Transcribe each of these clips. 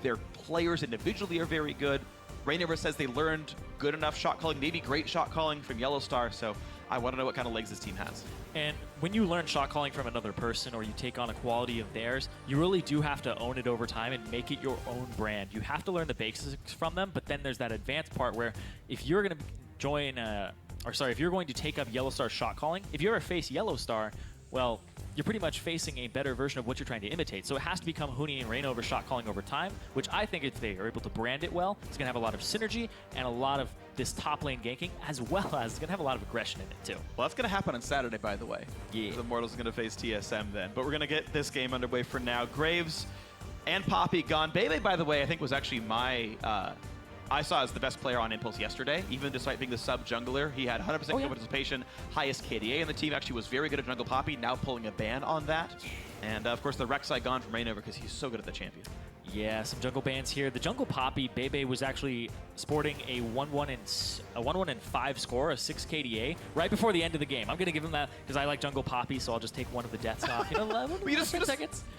Their players individually are very good. Rainover says they learned good enough shot calling, maybe great shot calling from Yellowstar, so I want to know what kind of legs this team has. And when you learn shot calling from another person or you take on a quality of theirs, you really do have to own it over time and make it your own brand. You have to learn the basics from them, but then there's that advanced part where if you're going to if you're going to take up Yellowstar shot calling, if you ever face Yellowstar, well, you're pretty much facing a better version of what you're trying to imitate. So it has to become Huni and Rainover shot calling over time, which I think if they are able to brand it well, it's going to have a lot of synergy and a lot of this top lane ganking, as well as it's going to have a lot of aggression in it too. Well, that's going to happen on Saturday, by the way. Yeah. The Immortals are going to face TSM then. But we're going to get this game underway for now. Graves and Poppy gone. Bebe, by the way, I think was actually I saw as the best player on Impulse yesterday, even despite being the sub-jungler. He had 100% participation, highest KDA in the team, actually was very good at Jungle Poppy, now pulling a ban on that. And of course the Rek'Sai gone from Rainover because he's so good at the champion. Yeah, some jungle bans here. The Jungle Poppy, Bebe was actually sporting a 1-1 and 5 score, a 6 KDA, right before the end of the game. I'm going to give him that because I like Jungle Poppy, so I'll just take one of the deaths off. You know, you just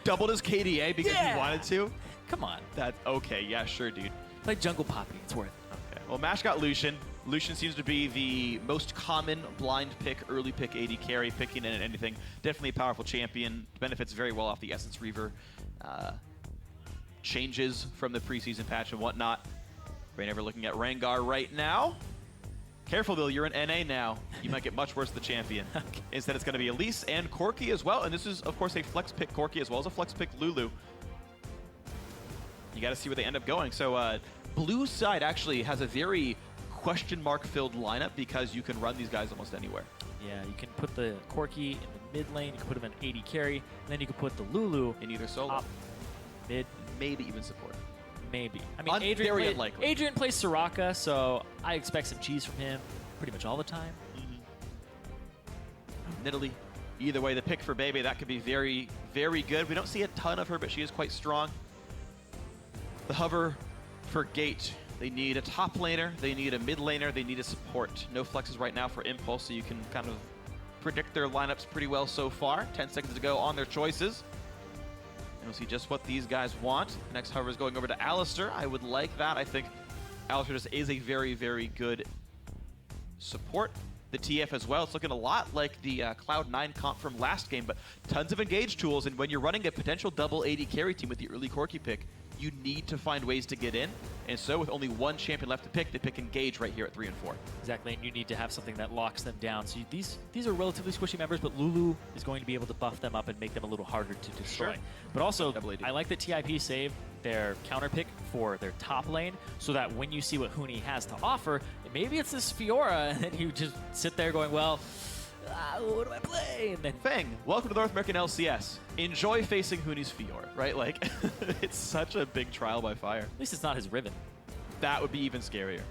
doubled his KDA because he wanted to? Come on. That's okay, yeah, sure, dude. Play Jungle Poppy, it's worth it. Okay. Well, Mash got Lucian. Lucian seems to be the most common blind pick, early pick AD carry, picking in anything. Definitely a powerful champion. Benefits very well off the Essence Reaver. Changes from the preseason patch and whatnot. Rainover looking at Rengar right now. Careful, though, you're in NA now. You might get much worse than the champion. Okay. Instead, it's going to be Elise and Corki as well. And this is, of course, a flex pick Corki as well as a flex pick Lulu. You got to see where they end up going. So blue side actually has a very question mark filled lineup because you can run these guys almost anywhere. Yeah, you can put the Corki in the mid lane, you can put him in AD carry, and then you can put the Lulu in either solo, top, mid, maybe even support. Maybe. I mean, Adrian plays Soraka, so I expect some cheese from him pretty much all the time. Nidalee. Either way, the pick for Bebe, that could be very, very good. We don't see a ton of her, but she is quite strong. The hover for Gate. They need a top laner, they need a mid laner, they need a support. No flexes right now for Impulse, so you can kind of predict their lineups pretty well so far. 10 seconds to go on their choices. And we'll see just what these guys want. The next hover is going over to Alistar. I would like that. I think Alistar just is a very, very good support. The TF as well. It's looking a lot like the Cloud9 comp from last game, but tons of engage tools. And when you're running a potential double AD carry team with the early Corki pick, you need to find ways to get in. And so with only one champion left to pick, they pick Engage right here at 3 and 4. Exactly, and you need to have something that locks them down. So these are relatively squishy members, but Lulu is going to be able to buff them up and make them a little harder to destroy. Sure. But also, I like that TIP saved their counter pick for their top lane, so that when you see what Huni has to offer, maybe it's this Fiora, and then you just sit there going, well, what do I play? And then Fang, welcome to the North American LCS. Enjoy facing Huni's Fiora, right? Like, it's such a big trial by fire. At least it's not his Riven. That would be even scarier.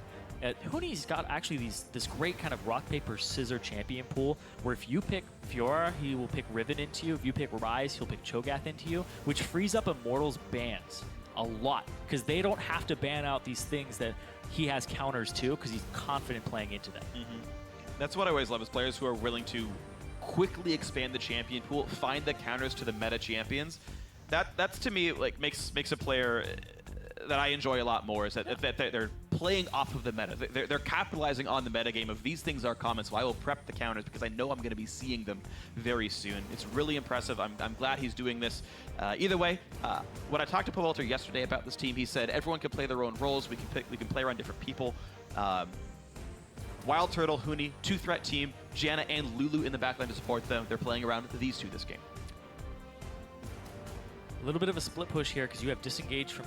Huni's got actually this great kind of rock, paper, scissor champion pool where if you pick Fiora, he will pick Riven into you. If you pick Ryze, he'll pick Cho'Gath into you, which frees up Immortals bans a lot because they don't have to ban out these things that he has counters to because he's confident playing into them. That's what I always love is players who are willing to quickly expand the champion pool, find the counters to the meta champions. That's to me like makes a player that I enjoy a lot more is that they're playing off of the meta. They're capitalizing on the meta game of these things are common, so I will prep the counters because I know I'm going to be seeing them very soon. It's really impressive. I'm glad he's doing this. Either way, when I talked to Pavelter yesterday about this team, he said everyone can play their own roles. We can play around different people. Wild Turtle, Huni, 2-threat team, Janna and Lulu in the backline to support them. They're playing around these two this game. A little bit of a split push here because you have disengage from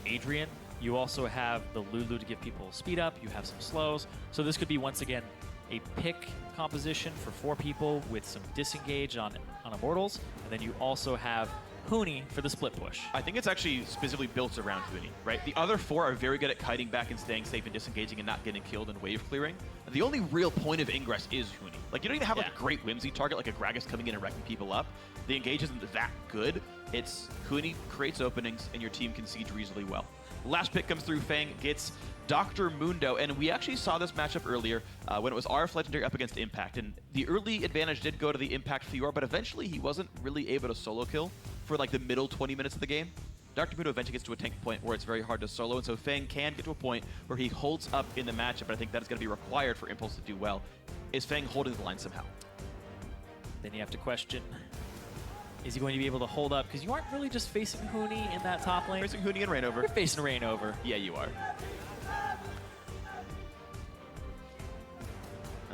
Adrian. You also have the Lulu to give people speed up. You have some slows. So this could be, once again, a pick composition for 4 people with some disengage on Immortals. And then you also have Huni for the split push. I think it's actually specifically built around Huni, right? The other 4 are very good at kiting back and staying safe and disengaging and not getting killed and wave clearing. The only real point of ingress is Huni. Like, you don't even have like a great whimsy target like a Gragas coming in and wrecking people up. The engage isn't that good. It's Huni creates openings and your team concedes reasonably well. Last pick comes through, Fang gets Dr. Mundo, and we actually saw this matchup earlier when it was RF Legendary up against Impact, and the early advantage did go to the Impact Fiora, but eventually he wasn't really able to solo kill for like the middle 20 minutes of the game. Dr. Muto eventually gets to a tank point where it's very hard to solo, and so Feng can get to a point where he holds up in the matchup, but I think that is going to be required for Impulse to do well. Is Feng holding the line somehow? Then you have to question, is he going to be able to hold up? Because you aren't really just facing Huni in that top lane. Facing Huni and Rainover. You're facing Rainover. Yeah, you are.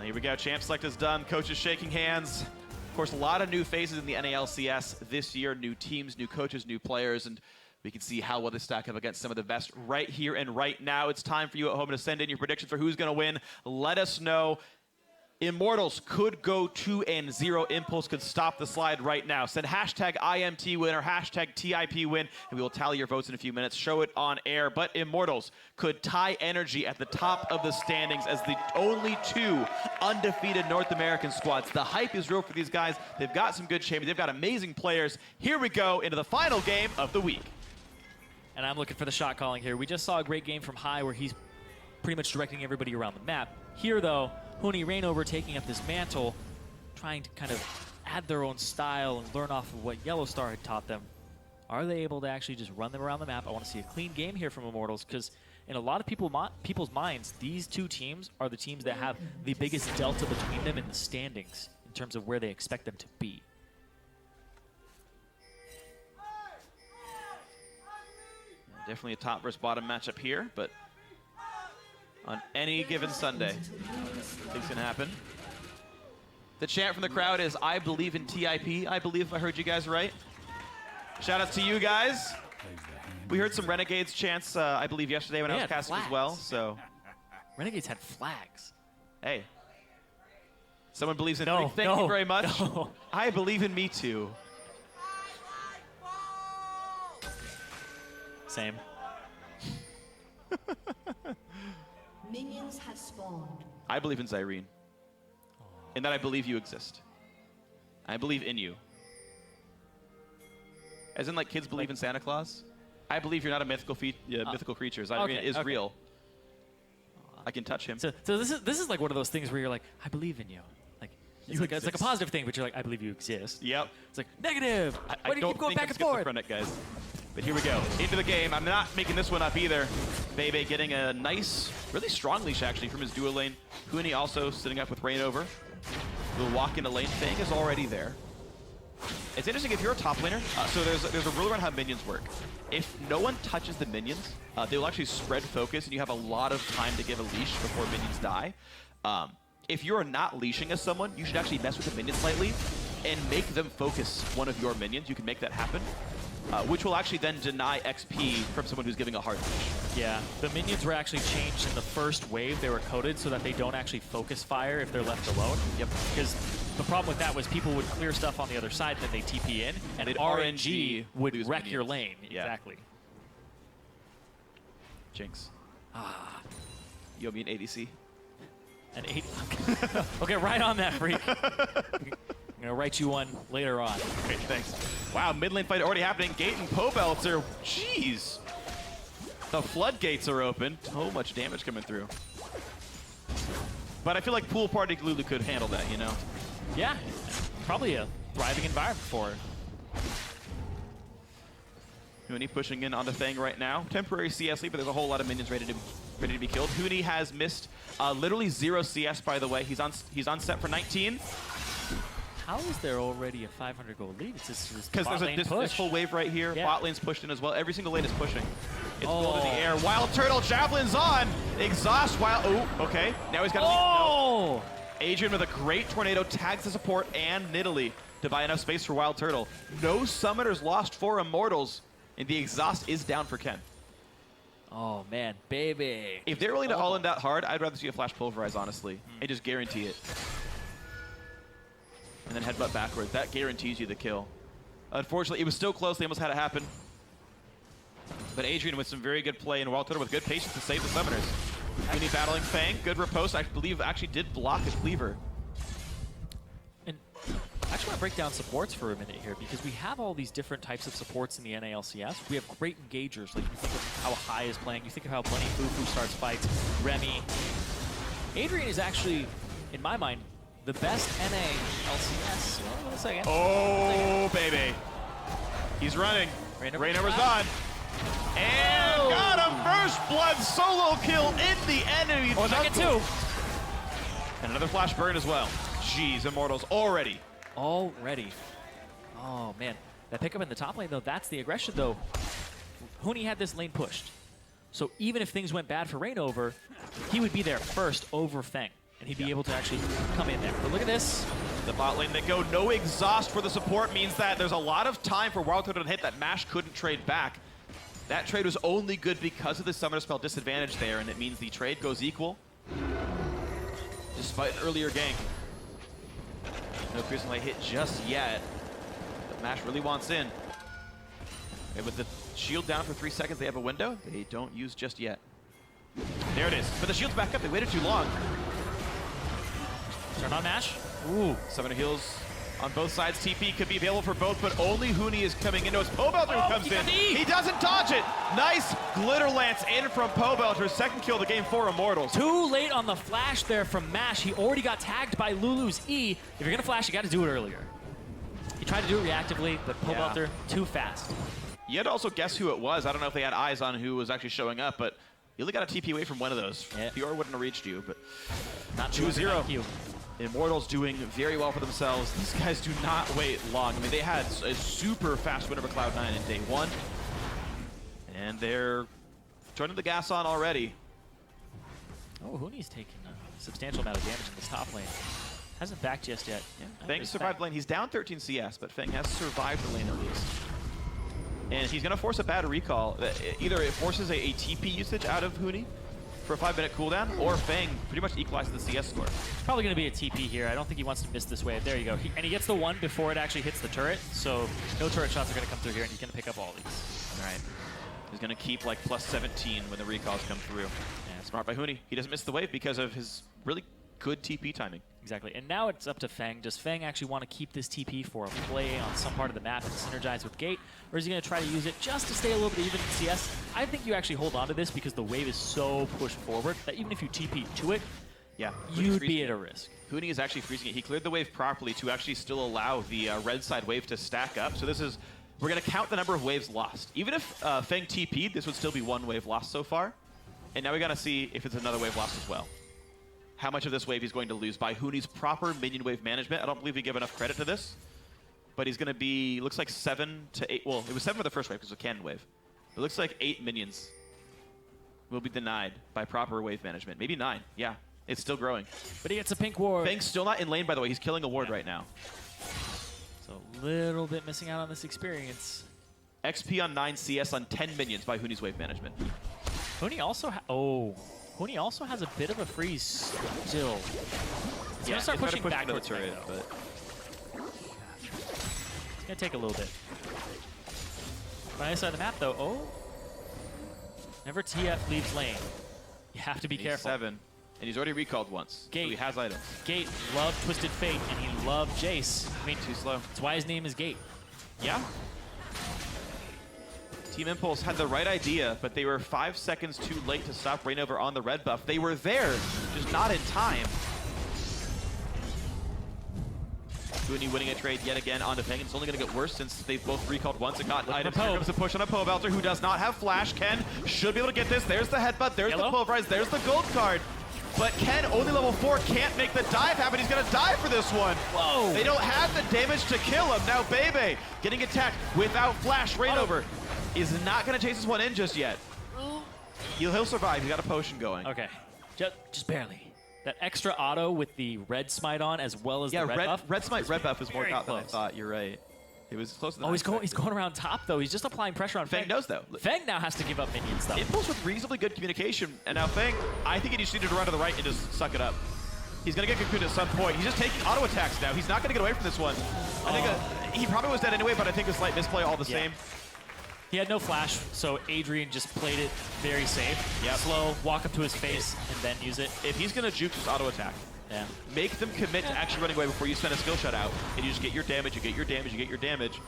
Here we go. Champ select is done. Coaches shaking hands. Of course, a lot of new faces in the NALCS this year. New teams, new coaches, new players, and we can see how well they stack up against some of the best right here and right now. It's time for you at home to send in your predictions for who's going to win. Let us know. Immortals could go 2-0. Impulse could stop the slide right now. Send hashtag IMT win or hashtag TIP win, and we will tally your votes in a few minutes. Show it on air. But Immortals could tie Energy at the top of the standings as the only 2 undefeated North American squads. The hype is real for these guys. They've got some good champions. They've got amazing players. Here we go into the final game of the week. And I'm looking for the shot calling here. We just saw a great game from High where he's pretty much directing everybody around the map. Here, though, Huni Rainover taking up this mantle, trying to kind of add their own style and learn off of what Yellowstar had taught them. Are they able to actually just run them around the map? I want to see a clean game here from Immortals, because in a lot of people's minds, these 2 teams are the teams that have the biggest delta between them in the standings in terms of where they expect them to be. Definitely a top versus bottom matchup here, but on any given Sunday, things can happen. The chant from the crowd is, I believe in TIP. I believe if I heard you guys right. Shout out to you guys. We heard some Renegades chants, I believe, yesterday when I was casting as well. So, Renegades had flags. Hey. Someone believes in No, me. Thank you very much. No. I believe in me too. Same. Minions have spawned. I believe in Zyrene. And that I believe you exist. I believe in you. As in, like, kids believe in Santa Claus. I believe you're not a mythical mythical creature. Zyrene is real. I can touch him. So this is like one of those things where you're like, I believe in you. Like it's like a positive thing, but you're like, I believe you exist. Yep. It's like negative. Why do you keep going back and forth? Schizophrenic, guys. But here we go. Into the game. I'm not making this one up either. Bebe getting a nice, really strong leash, actually, from his dual lane. Huni also sitting up with Rainover. The walk into lane. Feng is already there. It's interesting if you're a top laner. So there's a rule around how minions work. If no one touches the minions, they will actually spread focus, and you have a lot of time to give a leash before minions die. If you're not leashing as someone, you should actually mess with the minions slightly and make them focus one of your minions. You can make that happen. Which will actually then deny XP from someone who's giving a hard leash. Yeah, the minions were actually changed in the first wave. They were coded so that they don't actually focus fire if they're left alone. Yep. Because the problem with that was people would clear stuff on the other side, then they TP in, and RNG would wreck your lane. Yeah. Exactly. Jinx. You owe me an ADC. An 8. Okay, right on that, freak. I'm gonna write you one later on. Great, thanks. Wow, mid lane fight already happening. Gate and Pobelter. Jeez. The floodgates are open. So much damage coming through. But I feel like Pool Party Lulu could handle that, you know? Yeah, probably a thriving environment for her. Huni pushing in onto Feng right now. Temporary CS lead, but there's a whole lot of minions ready to be killed. Huni has missed literally 0 CS, by the way. He's on set for 19. How is there already a 500 gold lead? It's just because there's this full wave right here. Yeah. Bot lane's pushed in as well. Every single lane is pushing. It's gold in the air. Wild Turtle, Javelin's on. Exhaust Wild. Oh, okay. Now he's got. Oh! No. Adrian with a great tornado tags the support and Nidalee to buy enough space for Wild Turtle. No summoners lost for Immortals, and the exhaust is down for Ken. Oh man, baby. If they're willing to all in that hard, I'd rather see a Flash Pulverize, honestly, and just guarantee it. And then headbutt backwards. That guarantees you the kill. Unfortunately, it was still close. They almost had it happen. But Adrian with some very good play, and Wild Turtle with good patience to save the summoners. Huni battling Feng. Good riposte. I believe actually did block a cleaver. And I actually want to break down supports for a minute here, because we have all these different types of supports in the NALCS. We have great engagers. Like, you think of how High is playing. You think of how Plenty Fufu starts fights. Remy. Adrian is actually, in my mind, the best NALCS. Hold on a second. Oh, baby. He's running. Rainover's Rainover's on. And got him! First blood solo kill in the enemy jungle. Second two. And another flash burn as well. Jeez, Immortals already. Already. Oh, man. That pickup in the top lane, though, that's the aggression, though. Huni had this lane pushed. So even if things went bad for Reignover, he would be there first over Feng. And he'd be able to actually come in there. But look at this. The bot lane, they go no exhaust for the support means that there's a lot of time for Wild Toad to hit that Mash couldn't trade back. That trade was only good because of the Summoner Spell disadvantage there, and it means the trade goes equal. Despite an earlier gank. No piercing light hit just yet. But Mash really wants in. And with the shield down for 3 seconds, they have a window. They don't use just yet. There it is. But the shield's back up. They waited too long. Turn on Mash. Ooh. Summoner heals on both sides. TP could be available for both, but only Huni is coming into us. Pobelter who comes in. He doesn't dodge it. Nice glitter lance in from Pobelter. Second kill of the game for Immortals. Too late on the flash there from Mash. He already got tagged by Lulu's E. If you're going to flash, you got to do it earlier. He tried to do it reactively, but Pobelter too fast. You had to also guess who it was. I don't know if they had eyes on who was actually showing up, but you only got a TP away from one of those. Yeah. Fiora wouldn't have reached you, but Not 2-0. Immortals doing very well for themselves. These guys do not wait long. I mean, they had a super fast win over Cloud9 in day one. And they're turning the gas on already. Oh, Huni's taking a substantial amount of damage in this top lane. Hasn't backed just yet. Yeah, Feng survived the lane. He's down 13 CS, but Feng has survived the lane at least. And he's going to force a bad recall. Either it forces a TP usage out of Huni for a 5-minute cooldown, or Feng pretty much equalizes the CS score. Probably going to be a TP here. I don't think he wants to miss this wave. There you go. And he gets the one before it actually hits the turret, so no turret shots are going to come through here, and he's going to pick up all these. All right. He's going to keep like plus 17 when the recalls come through. Yeah, smart by Huni. He doesn't miss the wave because of his really good TP timing. Exactly. And now it's up to Feng. Does Feng actually want to keep this TP for a play on some part of the map and synergize with Gate? Or is he going to try to use it just to stay a little bit even in CS? I think you actually hold on to this because the wave is so pushed forward that even if you TP to it, you'd be at a risk. Huni is actually freezing it. He cleared the wave properly to actually still allow the red side wave to stack up. So this is, we're going to count the number of waves lost. Even if Feng TP'd, this would still be one wave lost so far. And now we got to see if it's another wave lost as well. How much of this wave he's going to lose by Huni's proper minion wave management. I don't believe we give enough credit to this. But he's going to be, looks like 7 to 8. Well, it was 7 for the first wave because it was a cannon wave. It looks like 8 minions will be denied by proper wave management. Maybe 9. Yeah, it's still growing. But he gets a pink ward. Feng's still not in lane, by the way. He's killing a ward right now. So a little bit missing out on this experience. XP on 9, CS on 10 minions by Huni's wave management. Huni also Huni also has a bit of a freeze still. He's going to start pushing back towards the turret, but it's going to take a little bit. On the other side of the map, though, never TF leaves lane. You have to be careful. 7, and he's already recalled once. Gate. So he has items. Gate loved Twisted Fate, and he loved Jace. I mean, too slow. That's why his name is Gate. Yeah. Team Impulse had the right idea, but they were 5 seconds too late to stop Reignover on the red buff. They were there, just not in time. Huni winning a trade yet again onto Feng. It's only going to get worse since they've both recalled once and got items. Here comes the push on a Pobelter who does not have flash. Ken should be able to get this. There's the headbutt. There's the pulverize. There's the gold card. But Ken, only level 4, can't make the dive happen. He's going to die for this one. Whoa. They don't have the damage to kill him. Now Bebe getting attacked without flash. Reignover is not going to chase this one in just yet. He'll survive. He's got a potion going. Okay. Just barely. That extra auto with the red smite on as well as the red buff. Red smite, red buff is more caught than I thought. You're right. It was closer than he's going around top, though. He's just applying pressure on Feng. Feng knows, though. Feng now has to give up minions, though. Impulse with reasonably good communication, and now Feng, I think he just needed to run to the right and just suck it up. He's going to get cocooned at some point. He's just taking auto attacks now. He's not going to get away from this one. I think he probably was dead anyway, but I think a slight misplay all the same. He had no flash, so Adrian just played it very safe. Yep. Slow, walk up to his face, and then use it. If he's going to juke, just auto attack. Yeah. Make them commit to actually running away before you send a skill shot out, and you just get your damage, you get your damage, you get your damage,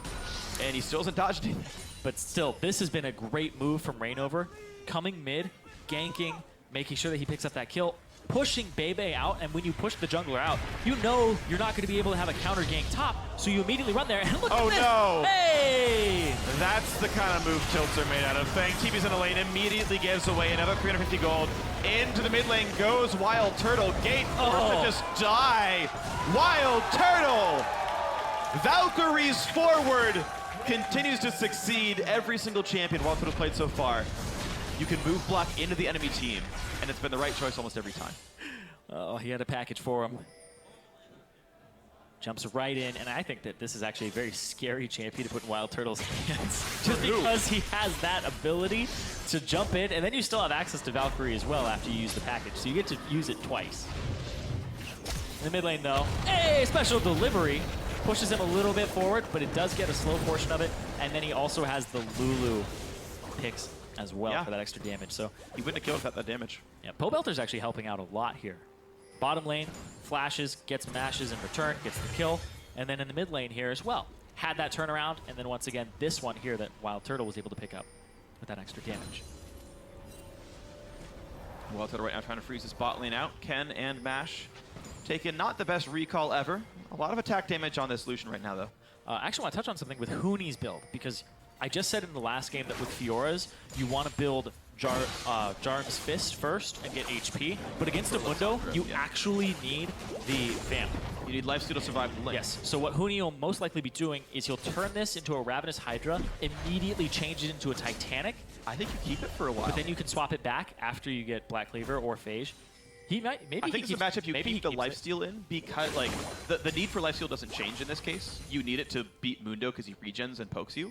and he still hasn't dodged it. But still, this has been a great move from Reignover. Coming mid, ganking, making sure that he picks up that kill. pushing Bebe out, and when you push the jungler out, you know you're not going to be able to have a counter gank top, so you immediately run there, and look at this! Oh no! Hey! That's the kind of move tilts are made out of. Fang TP's in the lane, immediately gives away another 350 gold. Into the mid lane goes Wild Turtle. Gate forced to just die. Wild Turtle! Valkyrie's forward continues to succeed every single champion Wild Turtle's played so far. You can move block into the enemy team, and it's been the right choice almost every time. Oh, he had a package for him. Jumps right in, and I think that this is actually a very scary champion to put in Wild Turtle's hands. Just because he has that ability to jump in, and then you still have access to Valkyrie as well after you use the package, so you get to use it twice. In the mid lane, though, hey, special delivery. Pushes him a little bit forward, but it does get a slow portion of it, and then he also has the Lulu picks as well for that extra damage. So he wouldn't have killed without that damage. Yeah, Pobelter's actually helping out a lot here. Bottom lane, flashes, gets mashes in return, gets the kill, and then in the mid lane here as well. Had that turnaround, and then once again, this one here that Wild Turtle was able to pick up with that extra damage. Wild Turtle right now trying to freeze his bot lane out. Ken and Mash taking not the best recall ever. A lot of attack damage on this Lucian right now, though. I actually want to touch on something with Hooney's build, because I just said in the last game that with Fiora's, you want to build Jarm's Fist first and get HP, but against a Mundo, you actually need the Vamp. You need lifesteal to survive the lane. Yes, so what Hooney will most likely be doing is he'll turn this into a Ravenous Hydra, immediately change it into a Titanic. I think you keep it for a while. But then you can swap it back after you get Black Cleaver or Phage. He might, maybe I think it's a matchup you keep the lifesteal in, because like the need for lifesteal doesn't change in this case. You need it to beat Mundo because he regens and pokes you.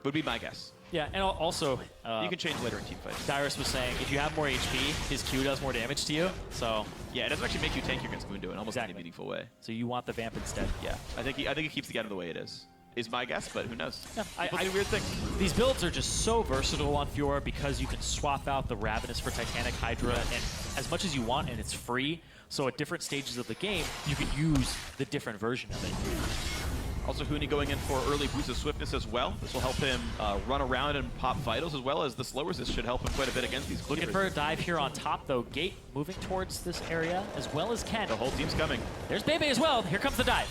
Would be my guess. Yeah, and also you can change later in team fights. Dyrus was saying if you have more HP, his Q does more damage to you. So yeah, it doesn't actually make you tankier against Mundo in almost any meaningful way. So you want the Vamp instead. Yeah, I think it keeps the game the way it is. Is my guess, but who knows? Yeah, I do weird things. These builds are just so versatile on Fiora because you can swap out the Ravenous for Titanic Hydra and as much as you want, and it's free. So at different stages of the game, you can use the different version of it. Also, Hooney going in for early boost of swiftness as well. This will help him run around and pop vitals, as well as the slow resist should help him quite a bit against these cleavers. Looking for a dive here on top, though. Gate moving towards this area, as well as Ken. The whole team's coming. There's Bebe as well. Here comes the dive.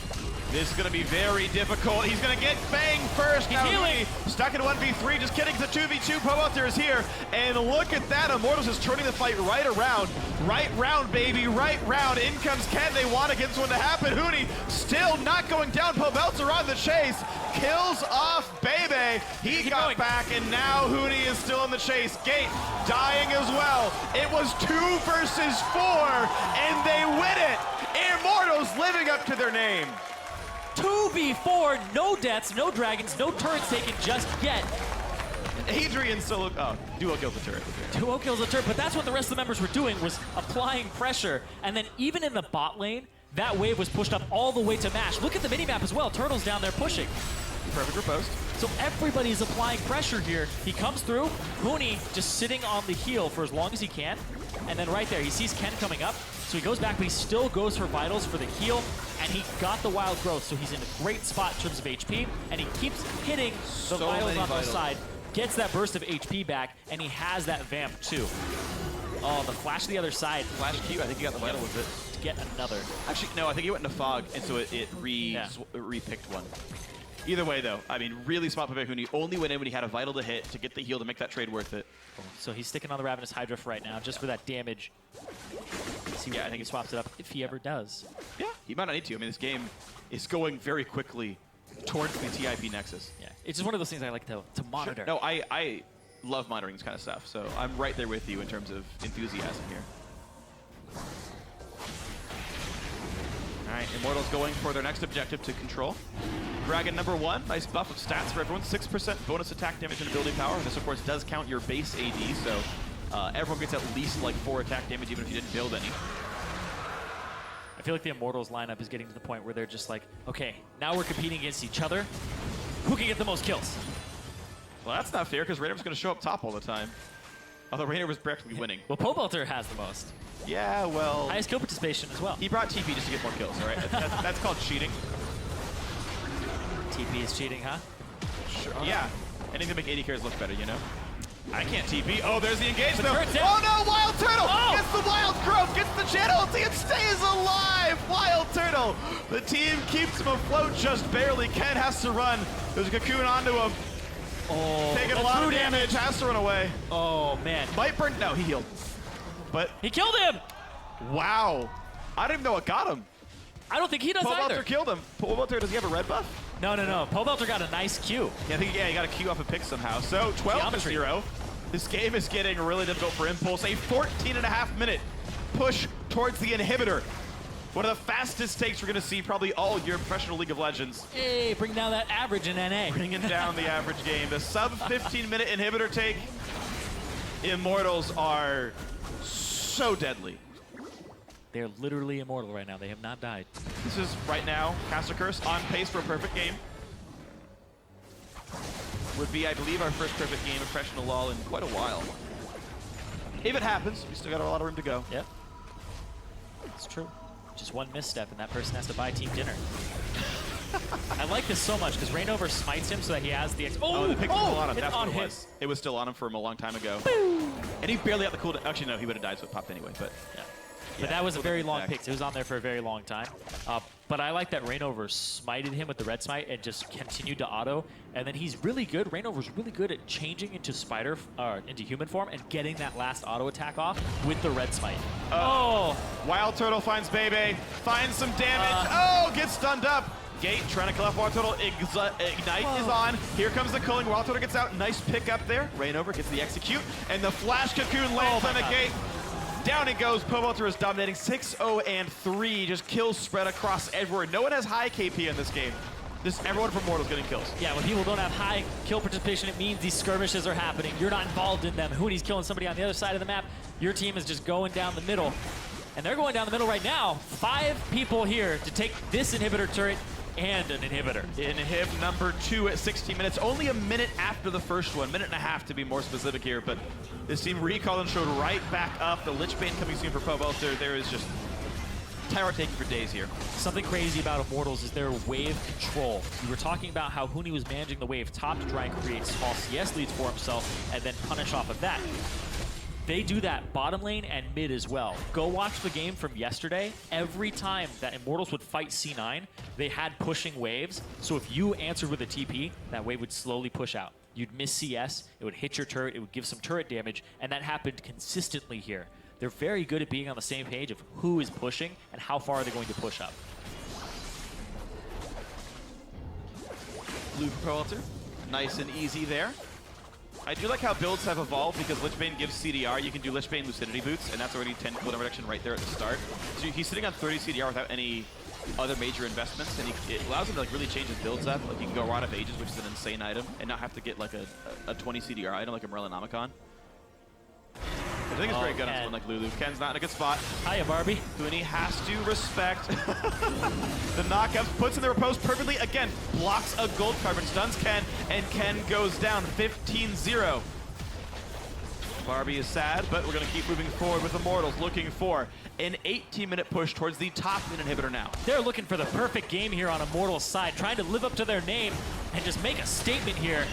This is going to be very difficult. He's going to get Fang first. He's healing. Stuck in 1v3. Just kidding. It's a 2v2. Pobelter is here. And look at that. Immortals is turning the fight right around. Right round, baby. Right round. In comes Ken. They want to get this one to happen. Hooney still not going down. Pobelter on the chase. Kills off Bebe. He got back, and now Hooney is still in the chase. Gate dying as well. It was 2 versus 4, and they win it. Immortals living up to their name. 2v4, no deaths, no dragons, no turrets taken just yet. Adrian solo, duo kills the turret. Duo kills the turret, but that's what the rest of the members were doing, was applying pressure. And then even in the bot lane, that wave was pushed up all the way to Mash. Look at the minimap as well. Turtle's down there pushing. Perfect riposte. So everybody's applying pressure here. He comes through. Hooney just sitting on the heel for as long as he can. And then right there, he sees Ken coming up. So he goes back, but he still goes for vitals for the heal. And he got the wild growth, so he's in a great spot in terms of HP. And he keeps hitting the vitals on the side. Gets that burst of HP back, and he has that vamp too. Oh, the flash to the other side. Flash Q, I think he got the vital with it. To get another. Actually, no, I think he went into fog, and so it re-picked one. Either way, though, I mean, really smart play by Hooney. Only went in when he had a vital to hit to get the heal to make that trade worth it. So he's sticking on the Ravenous Hydra for right now, just for that damage. See, I think he swaps it up if he ever does. Yeah, he might not need to. I mean, this game is going very quickly towards the TIP Nexus. Yeah, it's just one of those things I like to monitor. Sure. No, I love monitoring this kind of stuff, so I'm right there with you in terms of enthusiasm here. All right, Immortals going for their next objective to control. Dragon number 1, nice buff of stats for everyone. 6% bonus attack damage and ability power. This, of course, does count your base AD, so everyone gets at least like 4 attack damage, even if you didn't build any. I feel like the Immortals lineup is getting to the point where they're just like, okay, now we're competing against each other. Who can get the most kills? Well, that's not fair, because Rainer was going to show up top all the time. Although Rainer was practically winning. Well, Pobelter has the most. Yeah, well... Highest kill participation as well. He brought TP just to get more kills, all right? That's called cheating. TP is cheating, huh? Sure. Yeah. Anything to make AD carries look better, you know? I can't TP. Oh, there's the engagement. The turret's down. Oh no, Wild Turtle Oh! gets the Wild Growth, gets the channel ulti, and stays alive. Wild Turtle. The team keeps him afloat just barely. Ken has to run. There's a cocoon onto him. Oh, Taking a lot of damage. Has to run away. Oh, man. Might burn. No, he healed. But He killed him! wow. I don't even know what got him. I don't think he does either. Pobelter killed him. Pobelter, does he have a red buff? No. Pobelter got a nice Q. Yeah, I think he got a Q off a pick somehow. So 12-0. This game is getting really difficult for Impulse. A 14.5-minute push towards the inhibitor. One of the fastest takes we're going to see probably all year in professional League of Legends. Hey, bring down that average in NA. Bringing down the average game. The sub 15-minute inhibitor take. Immortals are so deadly. They're literally immortal right now. They have not died. This is right now, Caster Curse on pace for a perfect game. Would be, I believe, our first perfect game of professional LoL in quite a while. If it happens, we still got a lot of room to go. Yep. It's true. Just one misstep and that person has to buy team dinner. I like this so much because Reignover smites him so that he has the Oh, the pick's still on him. it's That's on what it him. was. It was still on him from a long time ago. And he barely got the cooldown. Actually, no, he would have died, so it popped anyway. But Yeah. Yeah, But that was a very long back. pick. It was on there for a very long time. But I like that Reignover smited him with the red smite and just continued to auto. And then he's really good. Reignover's really good at changing into into human form and getting that last auto attack off with the red smite. Wild Turtle finds Bebe, finds some damage. Gets stunned up. Gate trying to kill off Wild Turtle. Ignite is on. Here comes the culling. Wild Turtle gets out. Nice pick up there. Reignover gets the execute. And the flash cocoon lands on the gate. Down it goes. Pobelter is dominating 6-0-3. Just kills spread across everywhere. No one has high KP in this game. Everyone from Immortals getting kills. Yeah, when people don't have high kill participation, it means these skirmishes are happening. You're not involved in them. Hoonie's killing somebody on the other side of the map. Your team is just going down the middle. And they're going down the middle right now. 5 people here to take this inhibitor turret and an inhibitor. Inhib number 2 at 16 minutes. Only a minute after the first one. Minute and a half to be more specific here. But this team recalled and showed right back up. The Lich Bane coming soon for Pobelter. There is just tower taking for days here. Something crazy about Immortals is their wave control. We were talking about how Hooney was managing the wave top to try and create small CS leads for himself and then punish off of that. They do that bottom lane and mid as well. Go watch the game from yesterday. Every time that Immortals would fight C9, they had pushing waves. So if you answered with a TP, that wave would slowly push out. You'd miss CS, it would hit your turret, it would give some turret damage, and that happened consistently here. They're very good at being on the same page of who is pushing and how far they're going to push up. Blue for Pobelter. Nice and easy there. I do like how builds have evolved because Lich Bane gives CDR. You can do Lich Bane Lucidity Boots, and that's already 10 cooldown reduction right there at the start. So he's sitting on 30 CDR without any other major investments, and it allows him to like really change his builds up. Like you can go Rod of Ages, which is an insane item, and not have to get like a 20 CDR item like a Merlinomicon. I think it's very good on someone like Lulu. Ken's not in a good spot. Hiya, Barbie. Hooney has to respect the knockouts, puts in the repose perfectly. Again, blocks a gold carbon, stuns Ken, and Ken goes down 15-0. Barbie is sad, but we're going to keep moving forward with Immortals, looking for an 18-minute push towards the top mid inhibitor now. They're looking for the perfect game here on Immortals' side, trying to live up to their name and just make a statement here.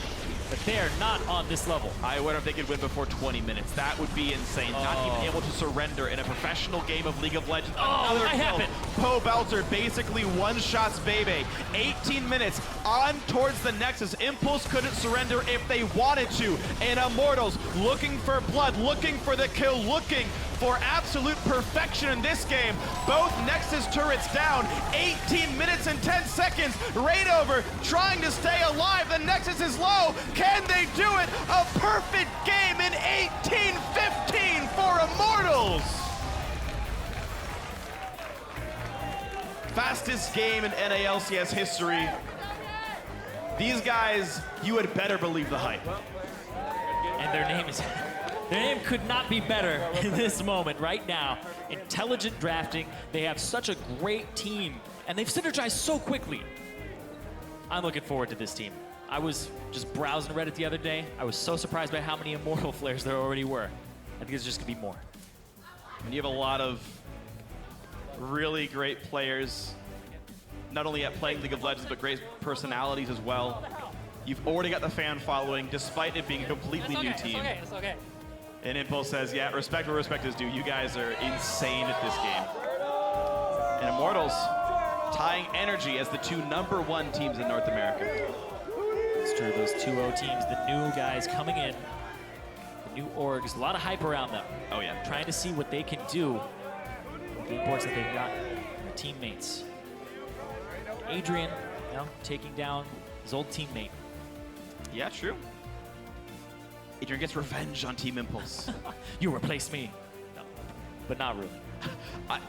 But they're not on this level. I wonder if they could win before 20 minutes. That would be insane. Not even able to surrender in a professional game of League of Legends. Another that kill. happened. Pobelter basically one-shots Bebe. 18 minutes on towards the Nexus. Impulse couldn't surrender if they wanted to. And Immortals looking for blood, looking for the kill, looking for absolute perfection in this game. Both Nexus turrets down. 18 minutes and 10 seconds. Reignover trying to stay alive. The Nexus is low. Can they do it? A perfect game in 18-15 for Immortals. Fastest game in NA LCS history. These guys, you had better believe the hype. And their name could not be better in this moment right now. Intelligent drafting. They have such a great team, and they've synergized so quickly. I'm looking forward to this team. I was just browsing Reddit the other day. I was so surprised by how many Immortal flares there already were. I think there's just gonna be more. And you have a lot of really great players, not only at playing League of Legends, but great personalities as well. You've already got the fan following, despite it being a completely new team. It's okay. And Impulse says, yeah, respect where respect is due. You guys are insane at this game. And Immortals tying energy as the two #1 teams in North America. It's true, those 2-0 teams, the new guys coming in, the new orgs, a lot of hype around them. Oh, yeah. Trying to see what they can do with the imports that they've got, their teammates. Adrian, you know, taking down his old teammate. Yeah, true. Adrian gets revenge on Team Impulse. You replaced me. No, but not really.